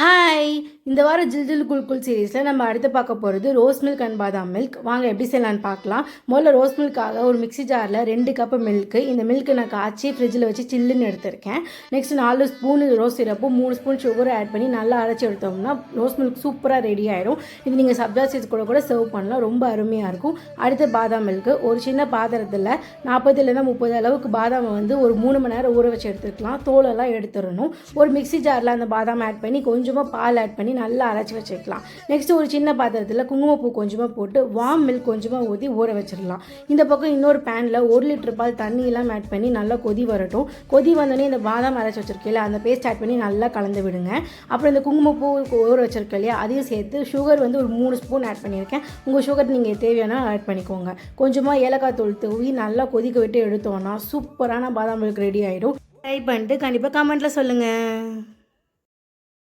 Hi! இந்த வாரம் ஜில் ஜில் குல் குல் சீரீஸில் நம்ம அடுத்து பார்க்க போகிறது ரோஸ் மில்க் அண்ட் பாதாம் மில்க். வாங்க எப்படி செய்யலான்னு பார்க்கலாம். முதல்ல ரோஸ் மில்க்காக ஒரு மிக்ஸி ஜாரில் 2 கப்பு மில்க்கு. இந்த மில்க்கு நான் காய்ச்சி ஃப்ரிட்ஜில் வச்சு சில்லுன்னு எடுத்திருக்கேன். நெக்ஸ்ட் 4 ஸ்பூன் ரோஸ் சிரப்பும் 3 ஸ்பூன் சுகரை ஆட் பண்ணி நல்லா அரைச்சி எடுத்தோம்னா ரோஸ் மில்க் சூப்பராக ரெடி ஆயிடும். இது நீங்கள் சப்ஜா சீட்ஸ் கூட சர்வ் பண்ணலாம். ரொம்ப அருமையாக இருக்கும். அடுத்து பாதாம் மில்க்கு. ஒரு சின்ன பாத்திரத்தில் 40 இல்லைன்னா 30 அளவுக்கு பாதாமை வந்து ஒரு 3 மணி நேரம் ஊற வச்சு எடுத்துக்கலாம். தோலெல்லாம் எடுத்துடணும். ஒரு மிக்ஸி ஜாரில் அந்த பாதாம் ஆட் பண்ணி கொஞ்சமாக பால் ஆட் பண்ணி நல்லா அரைச்சி வச்சுக்கலாம். நெக்ஸ்ட் ஒரு சின்ன பாத்திரத்தில் குங்குமப்பூ கொஞ்சமாக போட்டு வார்ம் மில்க் கொஞ்சமாக ஊற்றி ஊற வச்சிடலாம். இந்த பக்கம் இன்னொரு பேனில் 1 லிட்டர் பால் தண்ணியெல்லாம் ஆட் பண்ணி நல்லா கொதி வரட்டும். கொதி வந்தோடனே இந்த பாதாம் அரைச்சி வச்சிருக்கல அந்த பேஸ்ட் ஆட் பண்ணி நல்லா கலந்து விடுங்க. அப்புறம் இந்த குங்குமப்பூ ஊற வச்சிருக்க இல்லையா அதையும் சேர்த்து சுகர் வந்து ஒரு 3 ஸ்பூன் ஆட் பண்ணியிருக்கேன். உங்கள் சுகர் நீங்கள் தேவையான ஆட் பண்ணிக்கோங்க. கொஞ்சமாக ஏலக்காய் தூள் தூவி நல்லா கொதிக்க விட்டு எடுத்தோன்னா சூப்பரான பாதாம் மில்க் ரெடி ஆகிடும். ட்ரை பண்ணிட்டு கண்டிப்பாக கமெண்ட்டில் சொல்லுங்கள்.